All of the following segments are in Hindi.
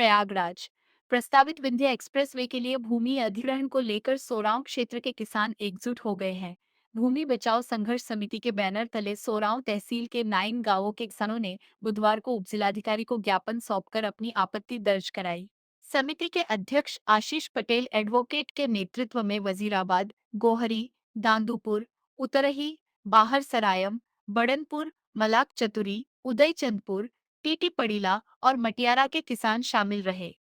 प्रयागराज। प्रस्तावित विंध्य एक्सप्रेसवे के लिए भूमि अधिग्रहण को लेकर सोरांव क्षेत्र के किसान एकजुट हो गए हैं। भूमि बचाओ संघर्ष समिति के बैनर तले सोरांव तहसील के 9 गांवों के किसानों ने बुधवार को उपजिलाधिकारी को ज्ञापन सौंपकर अपनी आपत्ति दर्ज कराई। समिति के अध्यक्ष आशीष पटेल एडवोकेट के नेतृत्व में वजीराबाद, गोहरी, दांदूपुर, उतरही, बाहर सरायम, बड़नपुर, मलाक चतुरी, उदयचंदपुर, टीटी पड़ीला और मटियारा के किसान शामिल रहे।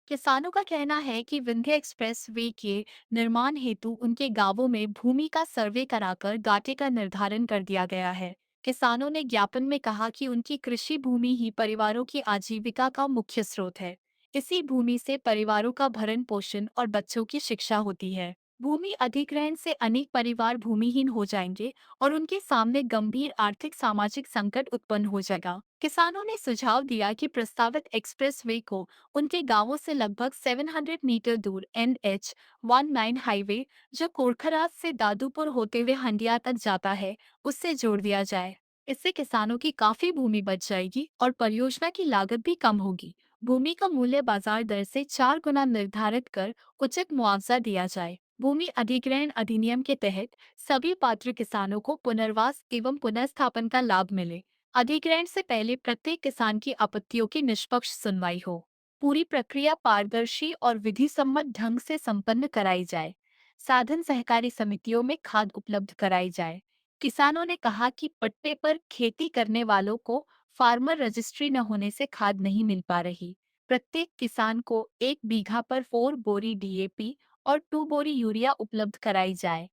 किसानों का कहना है कि विंध्य एक्सप्रेस वे के निर्माण हेतु उनके गांवों में भूमि का सर्वे कराकर गाटे का निर्धारण कर दिया गया है। किसानों ने ज्ञापन में कहा कि उनकी कृषि भूमि ही परिवारों की आजीविका का मुख्य स्रोत है। इसी भूमि से परिवारों का भरण पोषण और बच्चों की शिक्षा होती है। भूमि अधिग्रहण से अनेक परिवार भूमिहीन हो जाएंगे और उनके सामने गंभीर आर्थिक सामाजिक संकट उत्पन्न हो जाएगा। किसानों ने सुझाव दिया कि प्रस्तावित एक्सप्रेसवे को उनके गांवों से लगभग 700 मीटर दूर NH-19 हाईवे, जो कोरखराज से दादूपुर होते हुए हंडिया तक जाता है, उससे जोड़ दिया जाए। इससे किसानों की काफी भूमि बच जाएगी और परियोजना की लागत भी कम होगी। भूमि का मूल्य बाजार दर से 4 गुना निर्धारित कर उचित मुआवजा दिया जाए। भूमि अधिग्रहण अधिनियम के तहत सभी पात्र किसानों को पुनर्वास एवं पुनर्स्थापन का लाभ मिले। अधिग्रहण से पहले प्रत्येक किसान की आपत्तियों की निष्पक्ष सुनवाई हो। पूरी प्रक्रिया पारदर्शी और विधि सम्मत ढंग से संपन्न कराई जाए। साधन सहकारी समितियों में खाद उपलब्ध कराई जाए। किसानों ने कहा कि पट्टे पर खेती करने वालों को फार्मर रजिस्ट्री न होने से खाद नहीं मिल पा रही। प्रत्येक किसान को 1 बीघा पर 4 बोरी DAP और 2 बोरी यूरिया उपलब्ध कराई जाए।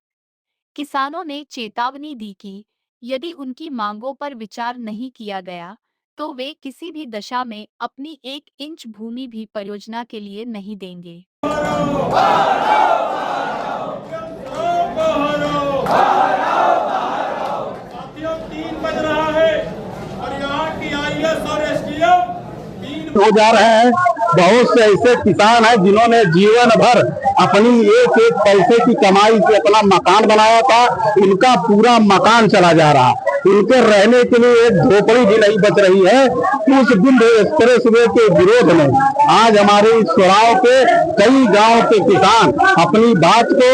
किसानों ने चेतावनी दी कि यदि उनकी मांगों पर विचार नहीं किया गया, तो वे किसी भी दशा में अपनी 1 इंच भूमि भी परियोजना के लिए नहीं देंगे। हो जा रहे हैं। बहुत से ऐसे किसान हैं जिन्होंने जीवन भर अपनी एक एक पैसे की कमाई से अपना मकान बनाया था, उनका पूरा मकान चला जा रहा। उनके रहने के लिए एक झोपड़ी भी नहीं बच रही है। उस विंध्य एक्सप्रेसवे के विरोध में आज हमारे सोरांव के कई गांव के किसान अपनी बात को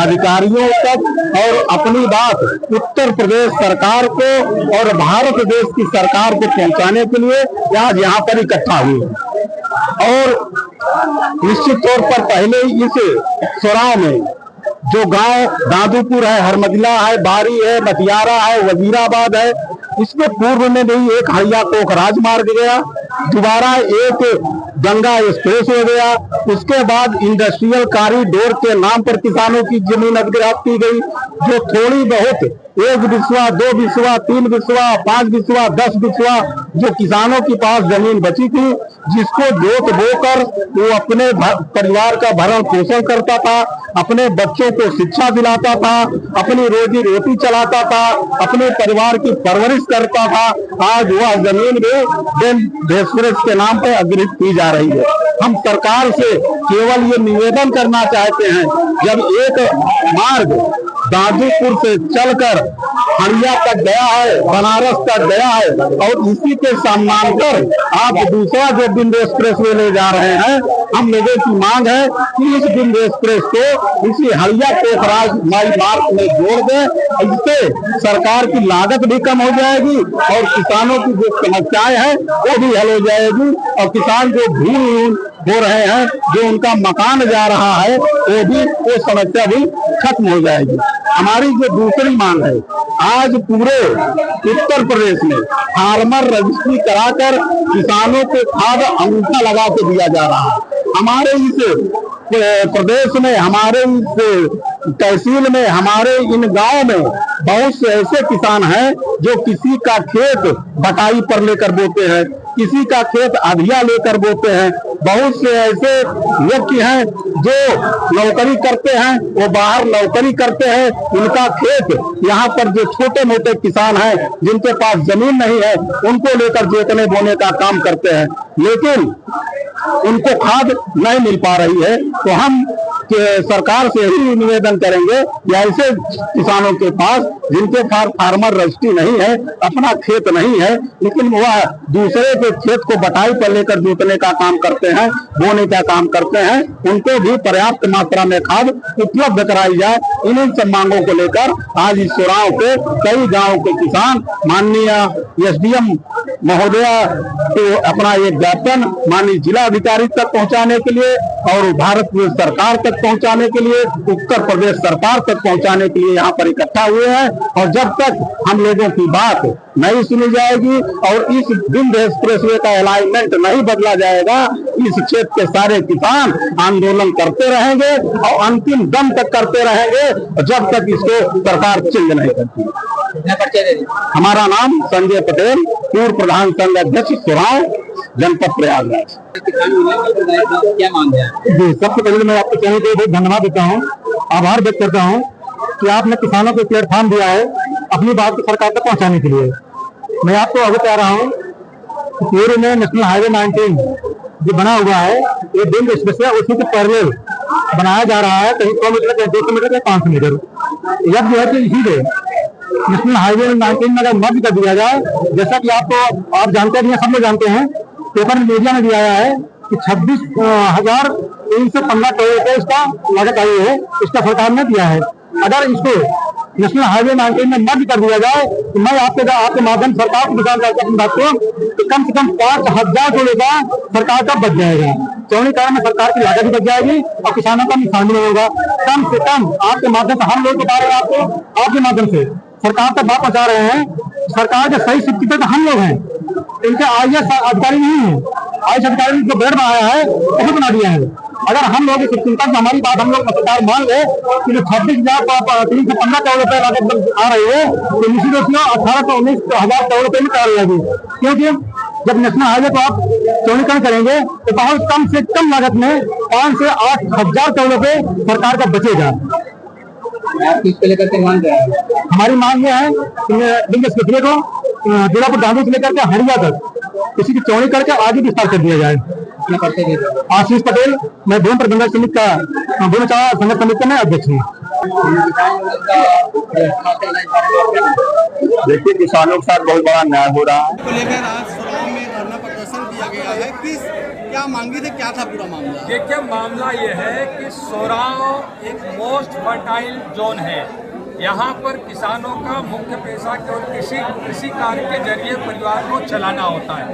अधिकारियों तक और अपनी बात उत्तर प्रदेश सरकार को और भारत देश की सरकार को पहुंचाने के लिए आज यहाँ पर इकट्ठा हुए। और निश्चित तौर पर पहले इस सोरांव में जो गांव दादूपुर है, हरमदिला है, बारी है, मटियारा है, वजीराबाद है, इसमें पूर्व में नहीं एक हड़िया कोख राजमार्ग गया, दोबारा एक गंगा एक्सप्रेस हो गया, उसके बाद इंडस्ट्रियल कॉरिडोर के नाम पर किसानों की जमीन अधिग्रहित की गई। जो थोड़ी बहुत 1 बिस्वा, 2 बिस्वा, 3 बिस्वा, 5 बिस्वा, 10 बिस्वा जो किसानों के पास जमीन बची थी, जिसको जोत बोकर वो अपने परिवार का भरण पोषण करता था, अपने बच्चों को शिक्षा दिलाता था, अपनी रोजी रोटी चलाता था, अपने परिवार की परवरिश करता था, आज वह जमीन भी एक्सप्रेस के नाम पर अधिग्रहित की जा रही है। हम सरकार से केवल ये निवेदन करना चाहते हैं, जब एक मार्ग दादूपुर से चलकर हड़िया तक गया है, बनारस तक गया है, और इसी के समानांतर आप दूसरा जो विंध्य एक्सप्रेस वे ले जा रहे हैं, हम लोगों की मांग है कि इस विंध्य एक्सप्रेस को इसी हड़िया कोखराज मार्ग में जोड़ दें। इससे सरकार की लागत भी कम हो जाएगी और किसानों की जो समस्याएं हैं वो भी हल हो जाएगी, और किसान जो भूमिहीन हो रहे हैं, जो उनका मकान जा रहा है, वो समस्या भी खत्म हो जाएगी। हमारी जो दूसरी मांग है, आज पूरे उत्तर प्रदेश में फार्मर रजिस्ट्री कराकर किसानों को खाद अंगूठा लगा के दिया जा रहा है। हमारे इस प्रदेश में, हमारे इस तहसील में, हमारे इन गांव में बहुत से ऐसे किसान हैं जो किसी का खेत बटाई पर लेकर बोते हैं, किसी का खेत अधिया लेकर बोते हैं। बहुत से ऐसे व्यक्ति हैं जो नौकरी करते हैं, वो बाहर नौकरी करते हैं, उनका खेत यहाँ पर जो छोटे मोटे किसान हैं जिनके पास जमीन नहीं है, उनको लेकर जोतने बोने का काम करते हैं, लेकिन उनको खाद नहीं मिल पा रही है। तो हम सरकार से ही निवेदन करेंगे कि ऐसे किसानों के पास जिनके पास फार्मर रजिस्ट्री नहीं है, अपना खेत नहीं है, लेकिन वह दूसरे के खेत को बटाई पर लेकर जोतने का काम करते हैं, बोने का काम करते हैं, उनको भी पर्याप्त मात्रा में खाद उपलब्ध कराई जाए। इन्हीं सब मांगों को लेकर आज इस चुनाव के कई गांव के किसान माननीय एसडीएम महोदया को अपना एक ज्ञापन माननीय जिला अधिकारी तक पहुंचाने के लिए और भारत सरकार तक पहुंचाने के लिए, उत्तर प्रदेश सरकार तक पहुंचाने के लिए यहाँ पर इकट्ठा हुए हैं। और जब तक हम लोगों की बात नहीं सुनी जाएगी और इस विंध्य एक्सप्रेसवे का अलाइनमेंट नहीं बदला जाएगा, इस क्षेत्र के सारे किसान आंदोलन करते रहेंगे और अंतिम दम तक करते रहेंगे जब तक इसको सरकार चेंज नहीं करती। हमारा नाम संजय पटेल, पूर्व प्रधान संघ अध्यक्ष सोरांव, जनपद प्रयागराज। क्या मांग है? जी, सबसे पहले मैं आपके चैनल को बहुत धन्यवाद देता हूँ, आभार व्यक्त करता हूँ कि आपने किसानों को प्लेटफॉर्म दिया है अपनी बात को सरकार तक पहुँचाने के लिए। मैं आपको अवगत करा रहा हूँ पूरे में नेशनल हाईवे 19 जो बना हुआ है, ये विंध्य एक्सप्रेस है, उसी के पैरेलल बनाया जा रहा है, कहीं 100 मीटर, 200 मीटर, 500 मीटर। जब जो है कि इसी पे नेशनल हाईवे 19 में अगर मर्ज कर दिया जाए, जैसा कि आप जानते हैं, सब लोग जानते हैं, पेपर मीडिया में भी आया है कि 26,315 करोड़ रुपए इसका लागत आई है, इसका सरकार ने दिया है। अगर इसको नेशनल हाईवे 19 में मर्ज कर दिया जाए तो मैं आपके माध्यम सरकार को बताना चाहता हूँ बात को कि कम से कम 5,000 करोड़ का सरकार का बच जाएगा। चौड़ीकरण में सरकार की लागत भी बच जाएगी और किसानों का नुकसान भी नहीं होगा। कम से कम आपके माध्यम से हम लोग बता रहे हैं, आपको आपके माध्यम से सरकार तक बात पहुंचा रहे हैं। सरकार के सही शिक्षित हम लोग हैं, इनके IAS अधिकारी नहीं है। IAS अधिकारी जो बेड बनाया है वही बना दिया है। अगर हम लोग चिंता हमारी बात हम लोग सरकार मान ले कि जो 26,315 करोड़ रुपए लागत आ रही है, तो निश्चित रूप से 18,19,000 करोड़ रुपए में तैयार हो जाएगी। क्योंकि जब नेशनल हाईवे को आप चौड़ीकरण करेंगे तो बहुत कम से कम लागत में 5 से 8,000 करोड़ रुपए सरकार का बचेगा। किसको लेकर के मांग रहे हैं? हमारी मांग ये है कि विंध्य एक्सप्रेसवे को जीरापुर डांडी से लेकर के हरिया तक किसी की चौड़ी करके आगे विस्तार कर दिया जाए। आशीष पटेल, मैं भूमि प्रबंधन समिति का भूमि संघर्ष समिति में अध्यक्ष हूँ। देखिए, किसानों के साथ बहुत बड़ा न्याय हो रहा है। को लेकर आज सोरांव में धरना प्रदर्शन किया गया है, क्या मांगी थी, क्या था पूरा मामला? देखिए, मामला ये है कि सोरांव एक मोस्ट फर्टाइल जोन है। यहाँ पर किसानों का मुख्य पेशा केवल कृषि कार्य के जरिए परिवार को चलाना होता है,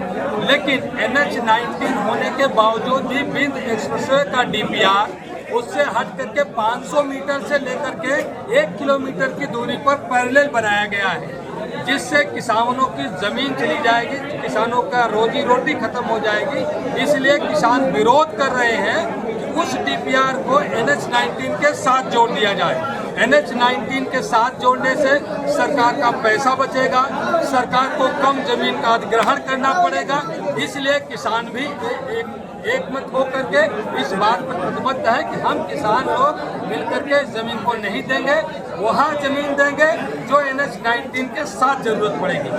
लेकिन NH-19 होने के बावजूद भी विंध्य एक्सप्रेसवे का DPR उससे हट करके 500 मीटर से लेकर के 1 किलोमीटर की दूरी पर पैरेलल बनाया गया है, जिससे किसानों की जमीन चली जाएगी, किसानों का रोजी रोटी खत्म हो जाएगी। इसलिए किसान विरोध कर रहे हैं कि उस DPR को NH-19 के साथ जोड़ दिया जाए। NH-19 के साथ जोड़ने से सरकार का पैसा बचेगा, सरकार को कम जमीन का अधिग्रहण करना पड़ेगा। इसलिए किसान भी एकमत होकर के इस बात पर प्रतिबद्ध है कि हम किसान लोग मिलकर के जमीन को नहीं देंगे, वहाँ जमीन देंगे जो NH-19 के साथ जरूरत पड़ेगी।